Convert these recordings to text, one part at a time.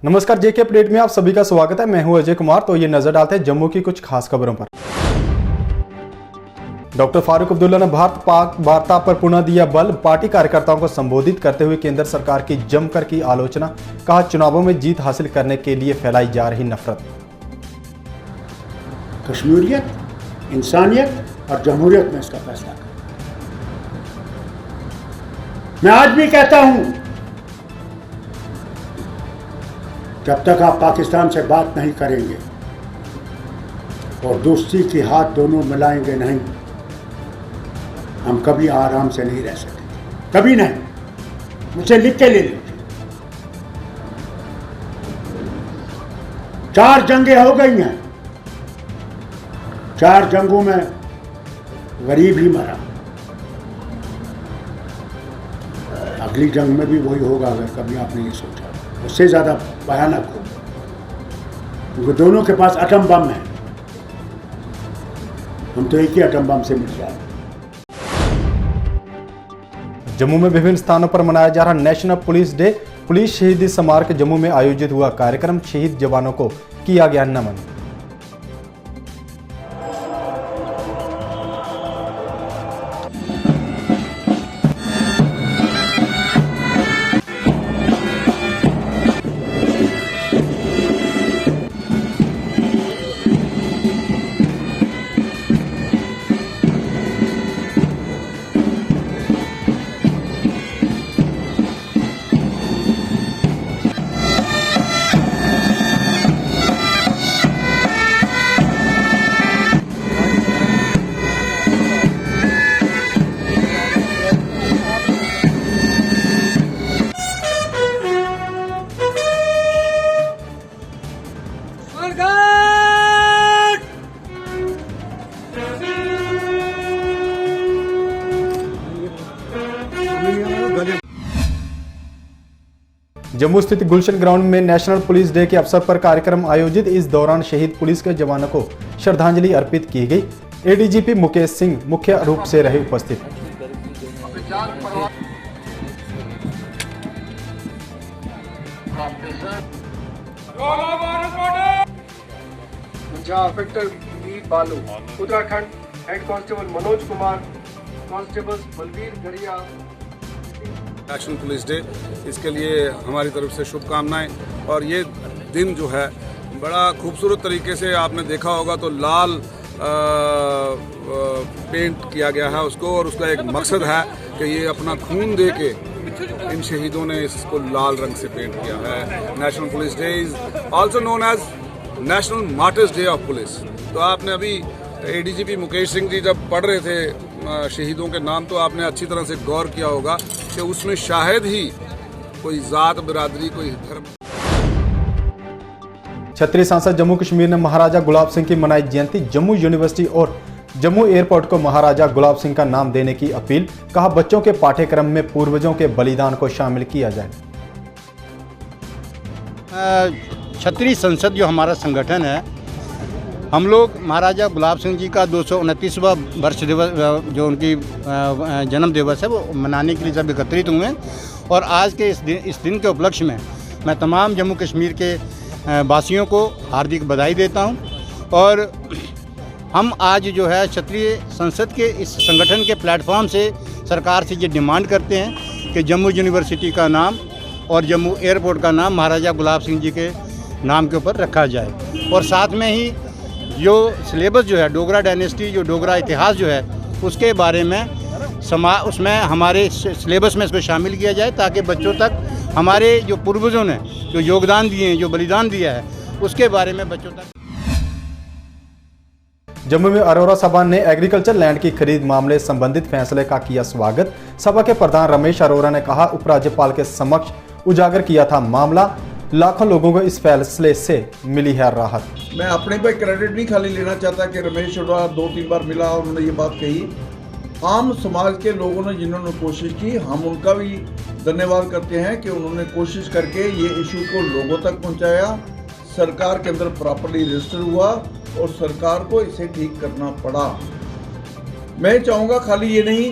नमस्कार, जेके अपडेट में आप सभी का स्वागत है। मैं हूं अजय कुमार। तो ये नजर डालते हैं जम्मू की कुछ खास खबरों पर। डॉक्टर फारूक अब्दुल्ला ने भारत पाक वार्ता पर पुनः दिया बल। पार्टी कार्यकर्ताओं को संबोधित करते हुए केंद्र सरकार की जमकर की आलोचना। कहा, चुनावों में जीत हासिल करने के लिए फैलाई जा रही नफरत। कश्मीरियत, इंसानियत और जमहूरियत में इसका फैसला कर। मैं आज भी कहता हूं, जब तक आप पाकिस्तान से बात नहीं करेंगे और दोस्ती के हाथ दोनों मिलाएंगे नहीं, हम कभी आराम से नहीं रह सकते, कभी नहीं। मुझे लिख के ले लीजिए। 4 जंगें हो गई हैं, 4 जंगों में गरीब ही मरा। अगली जंग में भी वही होगा अगर कभी आपने ये सोचा। उससे ज़्यादा भयानक हो, क्योंकि दोनों के पास एटम बम है। हम तो एक ही एटम बम से मिल जाए। जम्मू में विभिन्न स्थानों पर मनाया जा रहा नेशनल पुलिस डे। पुलिस शहीदी स्मारक जम्मू में आयोजित हुआ कार्यक्रम। शहीद जवानों को किया गया नमन। जम्मू स्थित गुलशन ग्राउंड में नेशनल पुलिस डे के अवसर पर कार्यक्रम आयोजित। इस दौरान शहीद पुलिस के जवानों को श्रद्धांजलि अर्पित की गई। एडीजीपी मुकेश सिंह मुख्य रूप से रहे उपस्थित। Uttarakhand head constable Manoj Kumar, constable Balveer Garia. National police day, इसके लिए हमारी तरफ से शुभकामनाएं। और ये दिन जो है बड़ा खूबसूरत तरीके से आपने देखा होगा तो लाल पेंट किया गया है उसको, और उसका एक मकसद है कि ये अपना खून दे के इन शहीदों ने इसको लाल रंग से पेंट किया है। National police day is also known as national martyrs day of police. तो आपने अभी एडीजीपी मुकेश सिंह जी जब पढ़ रहे थे शहीदों के नाम, तो आपने अच्छी तरह से गौर किया होगा कि उसमें शायद ही कोई जात बिरादरी, कोई धर्म। छतरी सांसद जम्मू कश्मीर ने महाराजा गुलाब सिंह की मनाई जयंती। जम्मू यूनिवर्सिटी और जम्मू एयरपोर्ट को महाराजा गुलाब सिंह का नाम देने की अपील। कहा, बच्चों के पाठ्यक्रम में पूर्वजों के बलिदान को शामिल किया जाए। छतरी संसद जो हमारा संगठन है, हम लोग महाराजा गुलाब सिंह जी का 229वां वर्ष दिवस जो उनकी जन्म दिवस है वो मनाने के लिए सब एकत्रित हुए हैं। और आज के इस दिन के उपलक्ष्य में मैं तमाम जम्मू कश्मीर के वासियों को हार्दिक बधाई देता हूं। और हम आज जो है क्षत्रिय संसद के इस संगठन के प्लेटफॉर्म से सरकार से ये डिमांड करते हैं कि जम्मू यूनिवर्सिटी का नाम और जम्मू एयरपोर्ट का नाम महाराजा गुलाब सिंह जी के नाम के ऊपर रखा जाए। और साथ में ही जो सिलेबस जो है डोगरा डायनेस्टी, जो डोगरा इतिहास जो है उसके बारे में उसमें हमारे सिलेबस में इसको शामिल किया जाए, ताकि बच्चों तक हमारे जो पूर्वजों ने जो योगदान दिए हैं, जो बलिदान दिया है, उसके बारे में बच्चों तक। जम्मू में अरोरा सभा ने एग्रीकल्चर लैंड की खरीद मामले संबंधित फैसले का किया स्वागत। सभा के प्रधान रमेश अरोरा ने कहा, उपराज्यपाल के समक्ष उजागर किया था मामला। लाखों लोगों को इस फैसले से मिली है राहत। मैं अपने पे क्रेडिट नहीं खाली लेना चाहता कि रमेश अरोरा 2-3 बार मिला और उन्होंने ये बात कही। आम समाज के लोगों ने जिन्होंने कोशिश की, हम उनका भी धन्यवाद करते हैं कि उन्होंने कोशिश करके ये इशू को लोगों तक पहुंचाया। सरकार के अंदर प्रॉपर्ली रजिस्टर हुआ और सरकार को इसे ठीक करना पड़ा। मैं चाहूँगा खाली ये नहीं,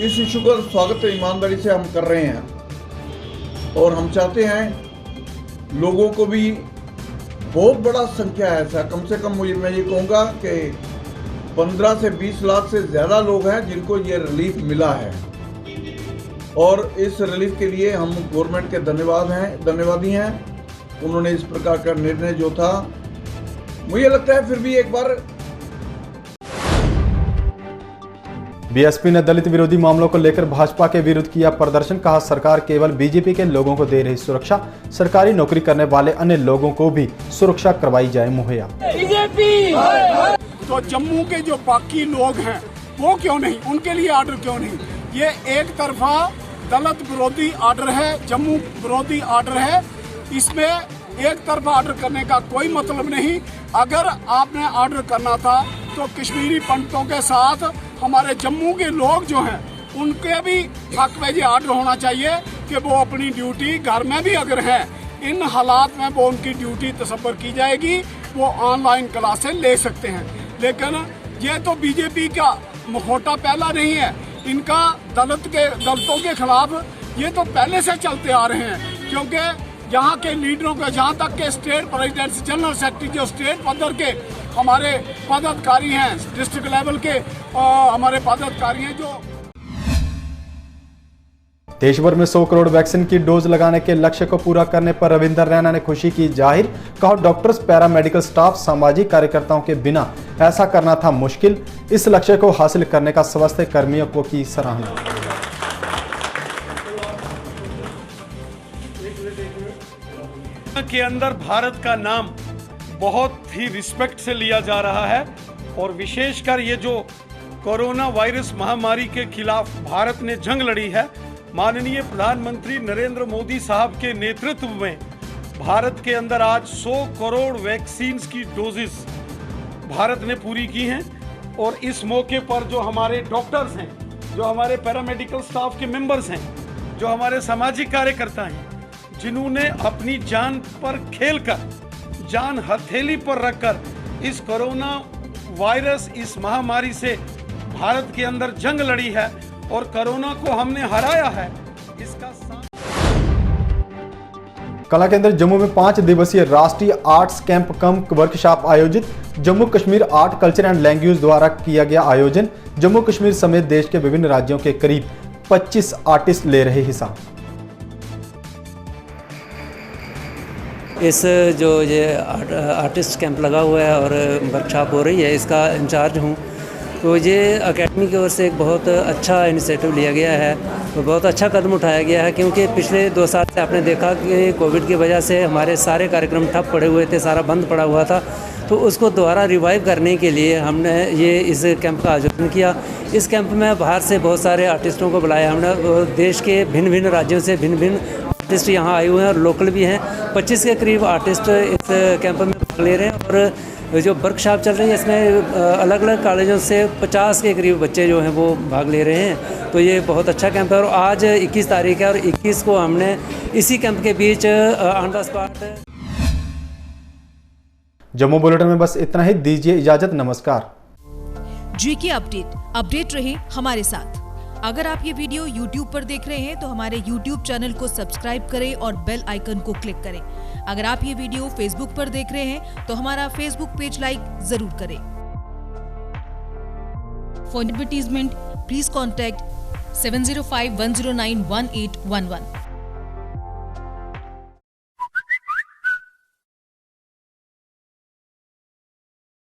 इस इशू का स्वागत ईमानदारी से हम कर रहे हैं और हम चाहते हैं लोगों को भी बहुत बड़ा संख्या है, ऐसा कम से कम मैं ये कहूँगा कि 15 से 20 लाख से ज़्यादा लोग हैं जिनको ये रिलीफ मिला है। और इस रिलीफ के लिए हम गवर्नमेंट के धन्यवादी हैं। उन्होंने इस प्रकार का निर्णय जो था, मुझे लगता है फिर भी एक बार। बीएसपी ने दलित विरोधी मामलों को लेकर भाजपा के विरुद्ध किया प्रदर्शन। कहा, सरकार केवल बीजेपी के लोगों को दे रही सुरक्षा, सरकारी नौकरी करने वाले अन्य लोगों को भी सुरक्षा करवाई जाए मुहैया। तो जम्मू के जो बाकी लोग हैं वो क्यों नहीं, उनके लिए आर्डर क्यों नहीं? ये एक तरफा दलित विरोधी आर्डर है, जम्मू विरोधी आर्डर है। इसमें एक तरफा आर्डर करने का कोई मतलब नहीं। अगर आपने आर्डर करना था तो कश्मीरी पंडितों के साथ हमारे जम्मू के लोग जो हैं उनके भी हक में ये आर्डर होना चाहिए कि वो अपनी ड्यूटी घर में भी अगर है, इन हालात में वो उनकी ड्यूटी तसव्वुर की जाएगी, वो ऑनलाइन क्लासें ले सकते हैं। लेकिन ये तो बीजेपी का मुखौटा पहला नहीं है, इनका दलितों के खिलाफ ये तो पहले से चलते आ रहे हैं। क्योंकि यहाँ के लीडरों के, जहाँ तक के स्टेट प्रेसिडेंट, जनरल सेक्रेटरी, जो स्टेट पद्धर के हमारे पदाधिकारी हैं, डिस्ट्रिक्ट लेवल के हमारे पदाधिकारी हैं, जो देश भर में 100 करोड़ वैक्सीन की डोज लगाने के लक्ष्य को पूरा करने पर रविंदर रैना ने खुशी की जाहिर। कहा, डॉक्टर्स, पैरामेडिकल स्टाफ, सामाजिक कार्यकर्ताओं के बिना ऐसा करना था मुश्किल। इस लक्ष्य को हासिल करने का स्वास्थ्य कर्मियों को की सराहना। के अंदर भारत का नाम बहुत ही रिस्पेक्ट से लिया जा रहा है और विशेषकर ये जो कोरोना वायरस महामारी के खिलाफ भारत ने जंग लड़ी है, माननीय प्रधानमंत्री नरेंद्र मोदी साहब के नेतृत्व में भारत के अंदर आज 100 करोड़ वैक्सीन की डोजेस भारत ने पूरी की हैं। और इस मौके पर जो हमारे डॉक्टर्स हैं, जो हमारे पैरामेडिकल स्टाफ के मेंबर्स हैं, जो हमारे सामाजिक कार्यकर्ता हैं, जिन्होंने अपनी जान पर खेलकर, जान हथेली पर रखकर इस कोरोना वायरस, इस महामारी से भारत के अंदर जंग लड़ी है और कोरोना को हमने हराया है, इसका कला केंद्र जम्मू में 5 दिवसीय राष्ट्रीय आर्ट्स कैंप कम वर्कशॉप आयोजित। Jammu Kashmir art culture and language द्वारा किया गया आयोजन। जम्मू कश्मीर समेत देश के विभिन्न राज्यों के करीब 25 आर्टिस्ट ले रहे हिस्सा। इस जो ये आर्टिस्ट कैंप लगा हुआ है और वर्कशॉप हो रही है, इसका इंचार्ज हूँ। तो ये एकेडमी की ओर से एक बहुत अच्छा इनिशिएटिव लिया गया है, तो बहुत अच्छा कदम उठाया गया है। क्योंकि पिछले 2 साल से आपने देखा कि कोविड की वजह से हमारे सारे कार्यक्रम ठप पड़े हुए थे, सारा बंद पड़ा हुआ था। तो उसको दोबारा रिवाइव करने के लिए हमने ये इस कैंप का आयोजन किया। इस कैंप में बाहर से बहुत सारे आर्टिस्टों को बुलाया हमने, देश के भिन्न भिन्न राज्यों से भिन्न भिन्न आर्टिस्ट यहाँ आए हुए हैं और लोकल भी हैं। 25 के करीब आर्टिस्ट इस कैंप में भाग ले रहे हैं। और जो वर्कशॉप चल रही है इसमें अलग अलग कॉलेजों से 50 के करीब बच्चे जो हैं वो भाग ले रहे हैं। तो ये बहुत अच्छा कैंप है। और आज 21 तारीख है और 21 को हमने इसी कैंप के बीच on the spot. Jammu bulletin में बस इतना ही। दीजिए इजाजत, नमस्कार। जीके अपडेट रहे हमारे साथ। अगर आप ये वीडियो YouTube पर देख रहे हैं तो हमारे YouTube चैनल को सब्सक्राइब करें और बेल आइकन को क्लिक करें। अगर आप ये वीडियो Facebook पर देख रहे हैं तो हमारा Facebook पेज लाइक जरूर करें। For advertisement please contact 7051091811।